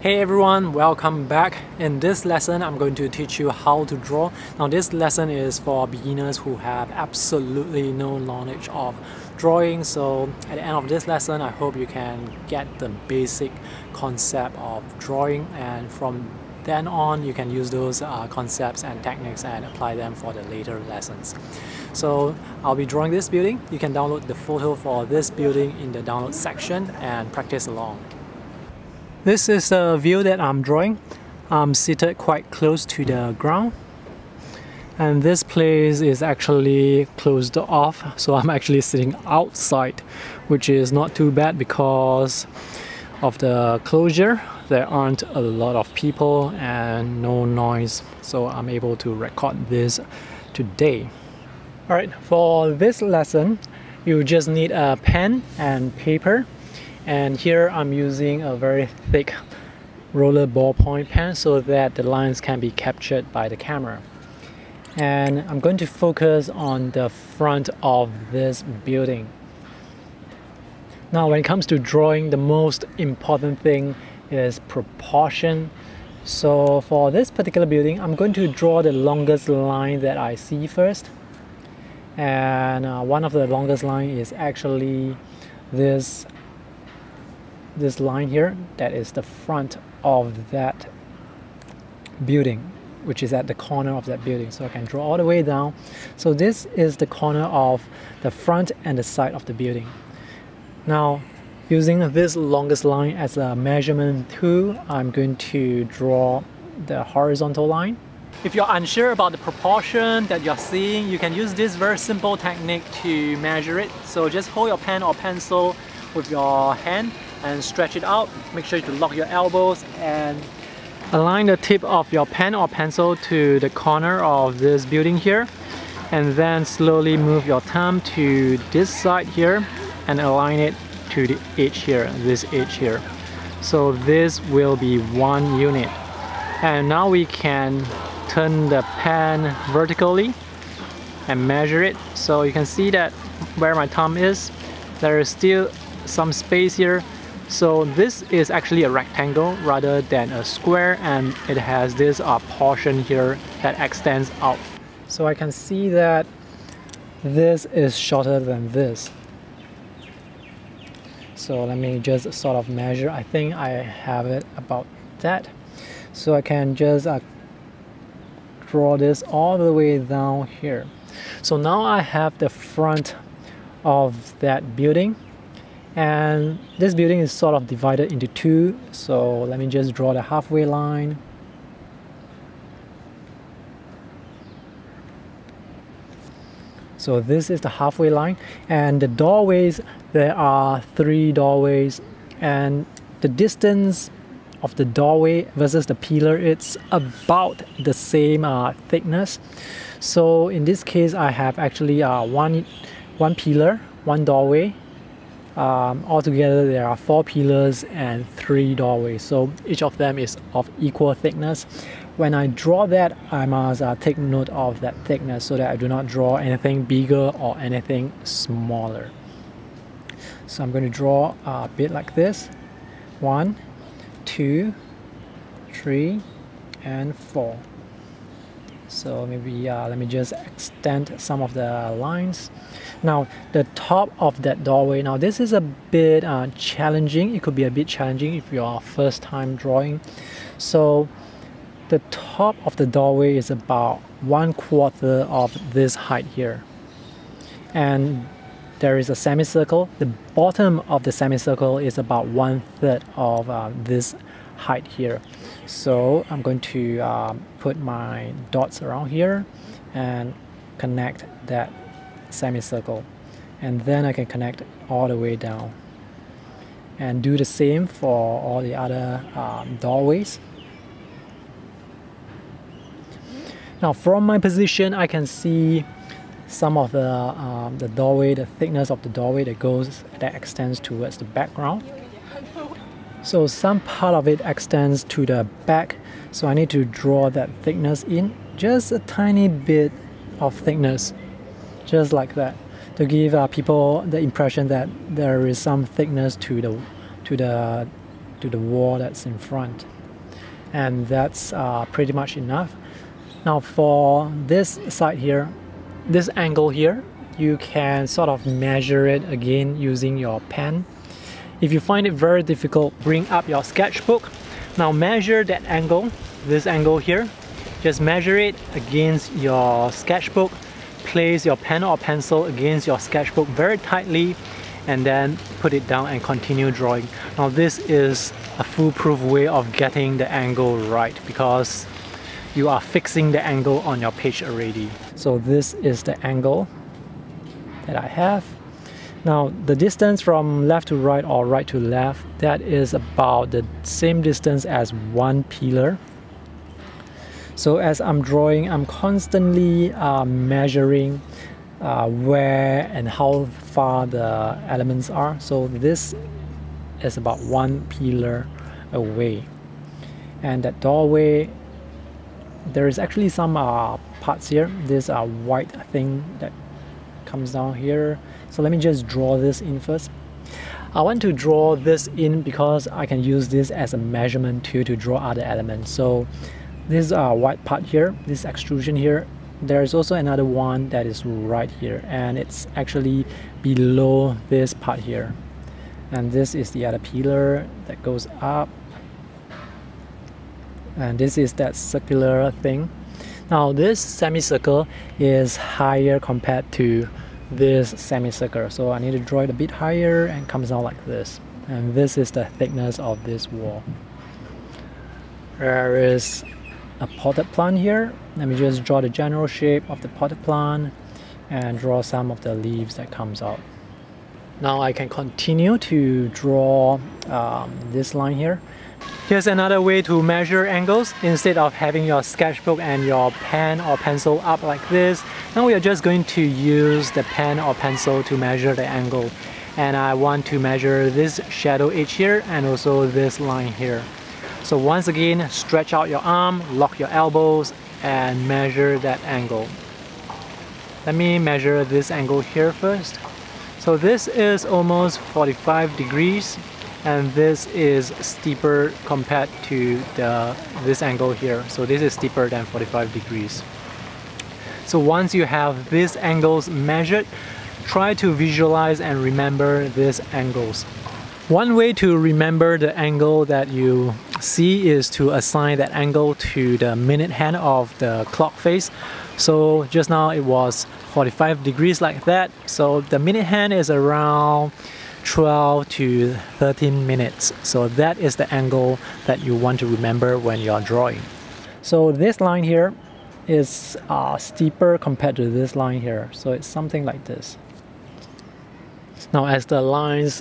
Hey everyone, welcome back. In this lesson, I'm going to teach you how to draw. Now this lesson is for beginners who have absolutely no knowledge of drawing. So at the end of this lesson, I hope you can get the basic concept of drawing, and from then on you can use those concepts and techniques and apply them for the later lessons. So I'll be drawing this building. You can download the photo for this building in the download section and practice along. This is the view that I'm drawing. I'm seated quite close to the ground, and this place is actually closed off, so I'm actually sitting outside, which is not too bad because of the closure. There aren't a lot of people and no noise, so I'm able to record this today. Alright, for this lesson you just need a pen and paper. And here I'm using a very thick roller ballpoint pen so that the lines can be captured by the camera. And I'm going to focus on the front of this building. Now when it comes to drawing, the most important thing is proportion. So for this particular building, I'm going to draw the longest line that I see first. And one of the longest line is actually this line here. That is the front of that building, which is at the corner of that building. So I can draw all the way down. So this is the corner of the front and the side of the building. Now using this longest line as a measurement tool, I'm going to draw the horizontal line. If you're unsure about the proportion that you're seeing, you can use this very simple technique to measure it. So just hold your pen or pencil with your hand and stretch it out. Make sure to lock your elbows and align the tip of your pen or pencil to the corner of this building here, and then slowly move your thumb to this side here and align it to the edge here, this edge here. So this will be one unit. And now we can turn the pen vertically and measure it. So you can see that where my thumb is, there is still some space here. So this is actually a rectangle rather than a square, and it has this portion here that extends out. So I can see that this is shorter than this. So let me just sort of measure. I think I have it about that. So I can just draw this all the way down here. So now I have the front of that building. And this building is sort of divided into two, so let me just draw the halfway line. So this is the halfway line, and the doorways, there are 3 doorways, and the distance of the doorway versus the pillar, it's about the same thickness. So in this case, I have actually one pillar, 1 doorway. Altogether there are 4 pillars and 3 doorways, so each of them is of equal thickness. When I draw that, I must take note of that thickness so that I do not draw anything bigger or anything smaller. So I'm going to draw a bit like this: 1, 2, 3, and 4. So maybe let me just extend some of the lines. Now the top of that doorway, now this is a bit challenging. It could be a bit challenging if you are first time drawing. So the top of the doorway is about 1/4 of this height here, and there is a semicircle. The bottom of the semicircle is about 1/3 of this height here. So I'm going to put my dots around here and connect that semicircle, and then I can connect all the way down, and do the same for all the other doorways. Now from my position, I can see some of the doorway, the thickness of the doorway that extends towards the background. So some part of it extends to the back, so I need to draw that thickness in, just a tiny bit of thickness, just like that, to give people the impression that there is some thickness to the to the wall that's in front. And that's pretty much enough. Now for this side here, this angle here, you can sort of measure it again using your pen. If you find it very difficult, bring up your sketchbook. Now measure that angle, this angle here. Just measure it against your sketchbook. Place your pen or pencil against your sketchbook very tightly, and then put it down and continue drawing. Now this is a foolproof way of getting the angle right, because you are fixing the angle on your page already. So this is the angle that I have. Now the distance from left to right or right to left, that is about the same distance as one pillar. So as I'm drawing, I'm constantly measuring where and how far the elements are. So this is about one pillar away. And that doorway, there is actually some parts here. This white thing that comes down here. So let me just draw this in first. I want to draw this in because I can use this as a measurement tool to draw other elements. So this white part here, this extrusion here, there's also another one that is right here, and it's actually below this part here. And this is the other pillar that goes up. And this is that circular thing. Now this semicircle is higher compared to this semicircle, so I need to draw it a bit higher, and comes out like this. And this is the thickness of this wall. There is a potted plant here. Let me just draw the general shape of the potted plant and draw some of the leaves that comes out. Now I can continue to draw this line here. Here's another way to measure angles. Instead of having your sketchbook and your pen or pencil up like this, now we are just going to use the pen or pencil to measure the angle. And I want to measure this shadow edge here and also this line here. So once again, stretch out your arm, lock your elbows, and measure that angle. Let me measure this angle here first. So this is almost 45 degrees. And this is steeper compared to this angle here. So this is steeper than 45 degrees. So once you have these angles measured, try to visualize and remember these angles. One way to remember the angle that you see is to assign that angle to the minute hand of the clock face. So just now it was 45 degrees like that. So the minute hand is around 12 to 13 minutes. So that is the angle that you want to remember when you are drawing. So this line here is steeper compared to this line here. So it's something like this. Now as the lines,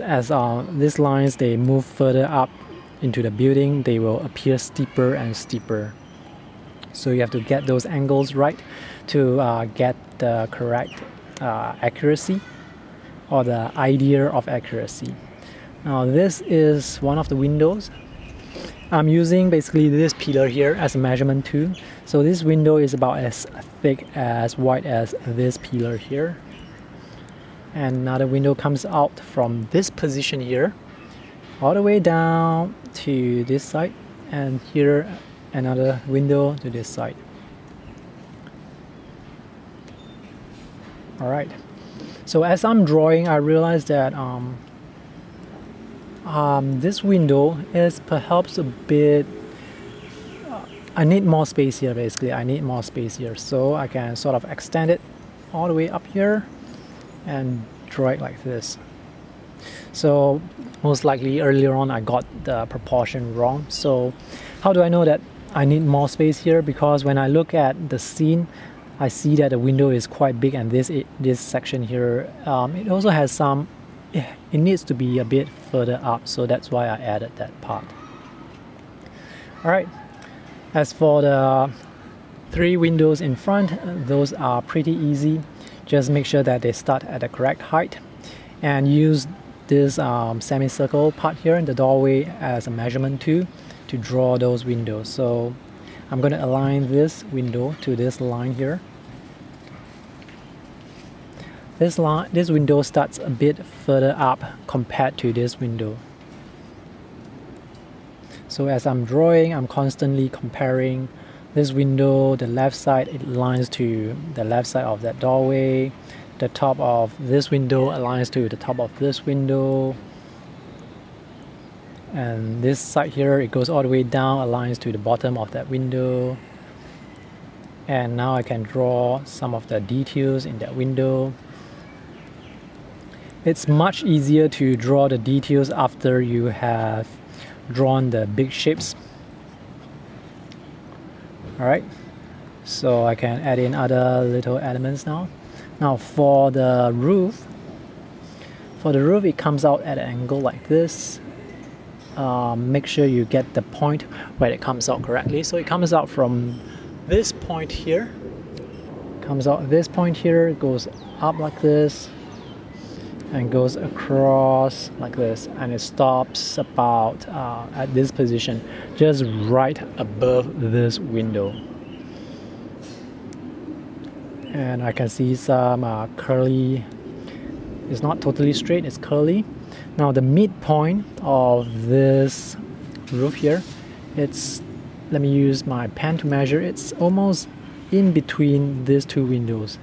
these lines, they move further up into the building, they will appear steeper and steeper. So you have to get those angles right to get the correct accuracy, or the idea of accuracy. Now this is one of the windows. I'm using basically this pillar here as a measurement tool. So this window is about as thick, as wide as this pillar here. And another window comes out from this position here, all the way down to this side. And here another window to this side. Alright. So as I'm drawing, I realized that this window is perhaps a bit, I need more space here basically, I need more space here. So I can sort of extend it all the way up here and draw it like this. So most likely earlier on I got the proportion wrong. So how do I know that I need more space here? Because when I look at the scene, I see that the window is quite big, and this section here, it also has some, it needs to be a bit further up, so that's why I added that part. Alright, as for the 3 windows in front, those are pretty easy. Just make sure that they start at the correct height, and use this semicircle part here in the doorway as a measurement tool to draw those windows. So I'm going to align this window to this line here. This window starts a bit further up compared to this window. So as I'm drawing, I'm constantly comparing this window, the left side, it aligns to the left side of that doorway. The top of this window aligns to the top of this window. And this side here, it goes all the way down, aligns to the bottom of that window. And now I can draw some of the details in that window. It's much easier to draw the details after you have drawn the big shapes. Alright, so I can add in other little elements now. Now for the roof, it comes out at an angle like this. Make sure you get the point where it comes out correctly. So it comes out from this point here, goes up like this, and goes across like this, and it stops about at this position, just right above this window. And I can see some curly, it's not totally straight, it's curly. Now the midpoint of this roof here, let me use my pen to measure, it's almost in between these two windows.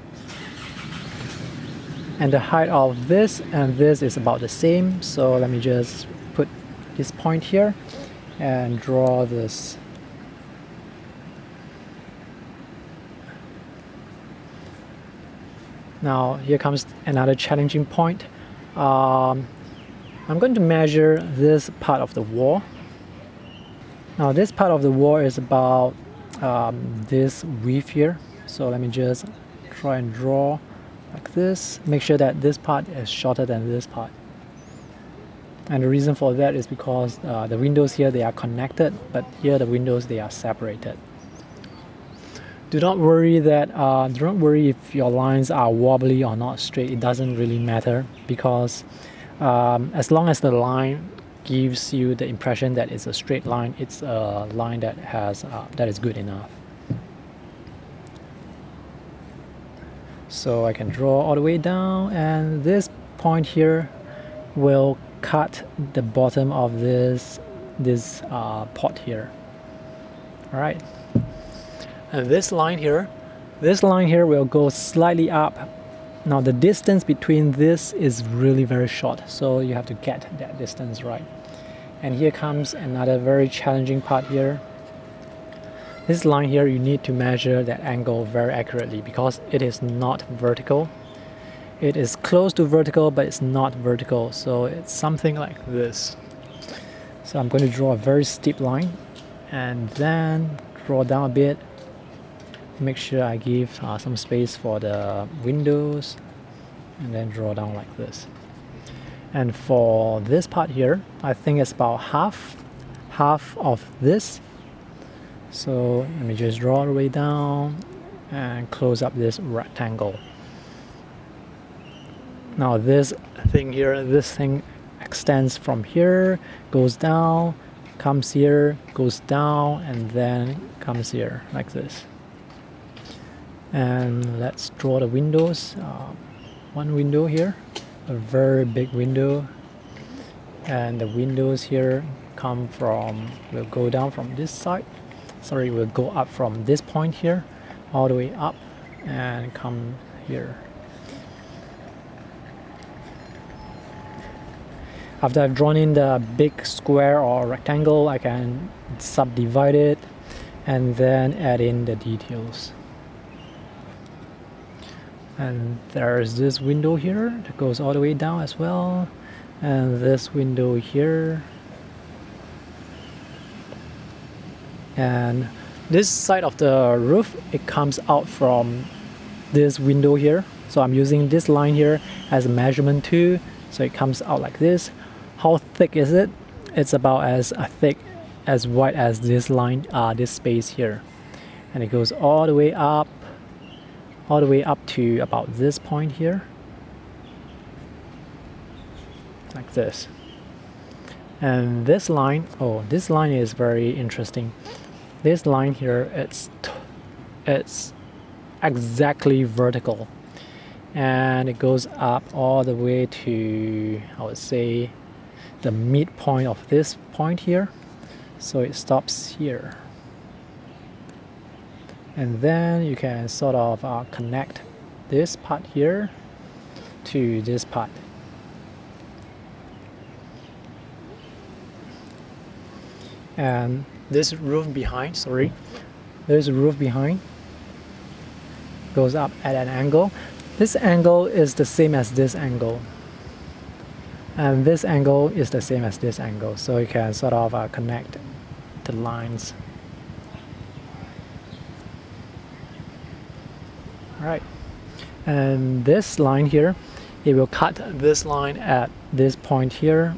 And the height of this and this is about the same, so let me just put this point here and draw this. Now here comes another challenging point. I'm going to measure this part of the wall. Now this part of the wall is about this width here, so let me just try and draw like this. Make sure that this part is shorter than this part. And the reason for that is because the windows here, they are connected, but here the windows, they are separated. Do not worry if your lines are wobbly or not straight. It doesn't really matter, because as long as the line gives you the impression that it's a straight line, it's a line that is good enough. So I can draw all the way down, and this point here will cut the bottom of this pot here. All right, and this line here will go slightly up. Now the distance between this is really very short, so you have to get that distance right. And here comes another very challenging part here. This line here, you need to measure that angle very accurately, because it is not vertical. It is close to vertical, but it's not vertical, so it's something like this. So I'm going to draw a very steep line, and then draw down a bit. Make sure I give some space for the windows, and then draw down like this. And for this part here, I think it's about half of this. So let me just draw all the way down and close up this rectangle. Now this thing extends from here, goes down, comes here, goes down, and then comes here like this. And let's draw the windows. One window here, a very big window, and the windows here will go down from this side. Sorry, we'll go up from this point here all the way up and come here. After I've drawn in the big square or rectangle, I can subdivide it and then add in the details. And there's this window here that goes all the way down as well, and this window here. And this side of the roof, it comes out from this window here. So I'm using this line here as a measurement too. So it comes out like this. How thick is it? It's about as thick, as wide as this line, this space here. And it goes all the way up to about this point here. Like this. And this line, this line is very interesting. This line here, it's exactly vertical, and it goes up all the way to, I would say, the midpoint of this point here. So it stops here. And then you can sort of connect this part here to this part. And this roof behind, there's a roof behind, goes up at an angle. This angle is the same as this angle. And this angle is the same as this angle. So you can sort of connect the lines. Alright. And this line here, it will cut this line at this point here.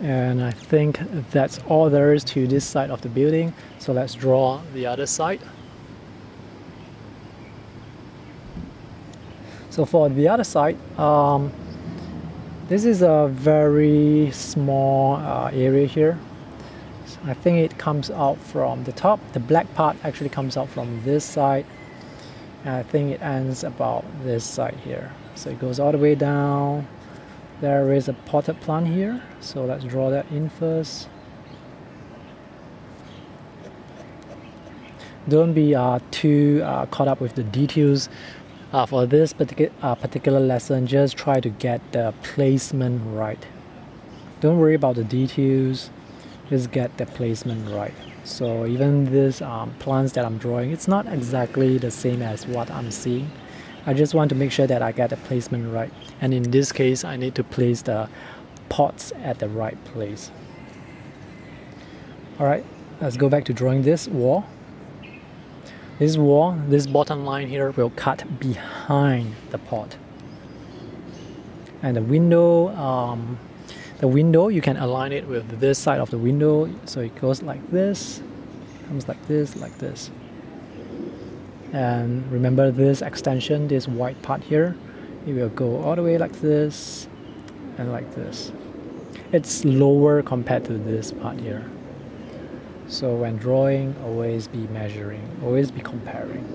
And I think that's all there is to this side of the building. So let's draw the other side. So for the other side, this is a very small area here. So I think it comes out from the top. The black part actually comes out from this side. And I think it ends about this side here. So it goes all the way down. There is a potted plant here, so let's draw that in first. Don't be too caught up with the details. For this particular lesson, just try to get the placement right. Don't worry about the details, just get the placement right. So even these plants that I'm drawing, it's not exactly the same as what I'm seeing. I just want to make sure that I get the placement right. And in this case, I need to place the pots at the right place. Alright, let's go back to drawing this wall. This wall, this bottom line here will cut behind the pot. And the window, you can align it with this side of the window. So it goes like this, comes like this, like this. And remember this extension, this white part here, it will go all the way like this and like this. It's lower compared to this part here. So when drawing, always be measuring, always be comparing.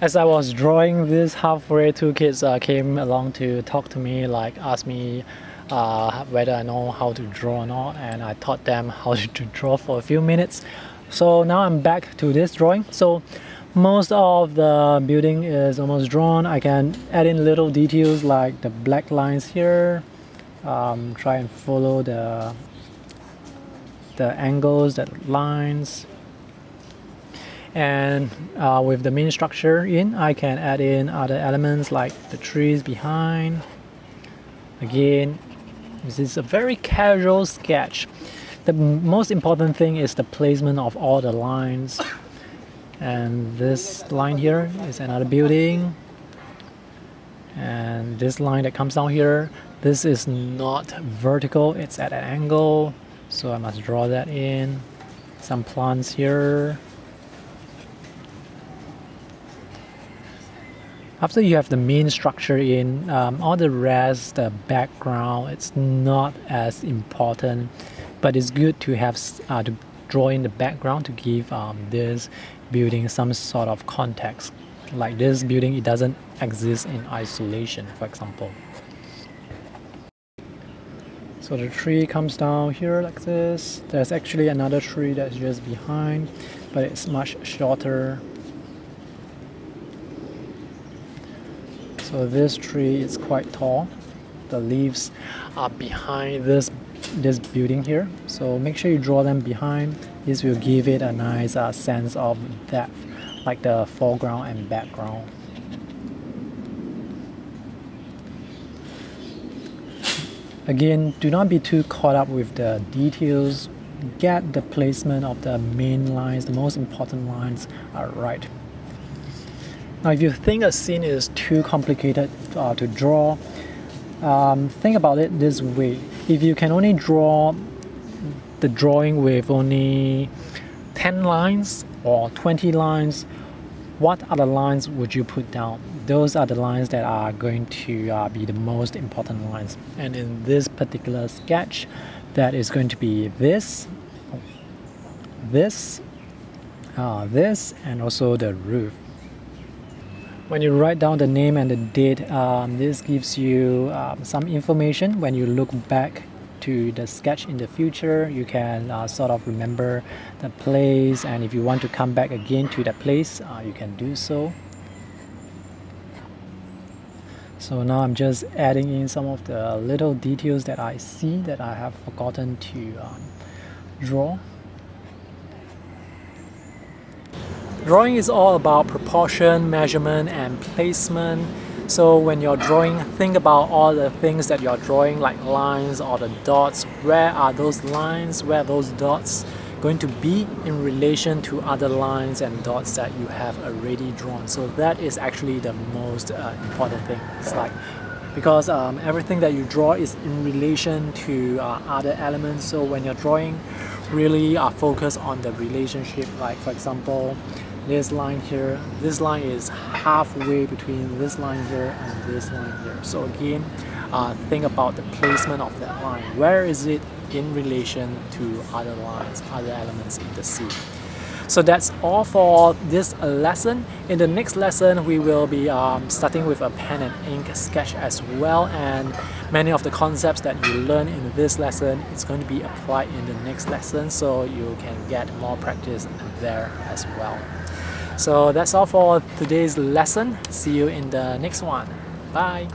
As I was drawing this, halfway two kids came along to talk to me, like ask me whether I know how to draw or not, and I taught them how to draw for a few minutes. So now I'm back to this drawing. So most of the building is almost drawn. I can add in little details like the black lines here. Try and follow the angles, the lines. And with the main structure in, I can add in other elements like the trees behind. Again, this is a very casual sketch. The most important thing is the placement of all the lines. And this line here is another building. And this line that comes down here, this is not vertical, it's at an angle. So I must draw that in. Some plants here. After you have the main structure in, all the rest, the background, it's not as important. But it's good to have to draw in the background to give this building some sort of context. Like this building, it doesn't exist in isolation, for example. So the tree comes down here like this. There's actually another tree that's just behind, but it's much shorter. So this tree is quite tall. The leaves are behind this building here, so make sure you draw them behind. This will give it a nice sense of depth, like the foreground and background. Again, do not be too caught up with the details. Get the placement of the main lines, the most important lines are right. Now if you think a scene is too complicated to draw, think about it this way. If you can only draw the drawing with only 10 lines or 20 lines, what other lines would you put down? Those are the lines that are going to be the most important lines. And in this particular sketch, that is going to be this, this, and also the roof. When you write down the name and the date, this gives you some information. When you look back to the sketch in the future, you can sort of remember the place, and if you want to come back again to that place, you can do so. So now I'm just adding in some of the little details that I see that I have forgotten to draw. Drawing is all about proportion, measurement, and placement. So when you're drawing, think about all the things that you're drawing, like lines or the dots. Where are those lines, where are those dots going to be in relation to other lines and dots that you have already drawn? So that is actually the most important thing. It's like, because everything that you draw is in relation to other elements. So when you're drawing, really focus on the relationship. Like for example, this line here, this line is halfway between this line here and this line here. So again, think about the placement of that line. Where is it in relation to other lines, other elements in the scene? So that's all for this lesson. In the next lesson, we will be starting with a pen and ink sketch as well, and many of the concepts that you learn in this lesson is going to be applied in the next lesson, so you can get more practice there as well. So that's all for today's lesson. See you in the next one. Bye!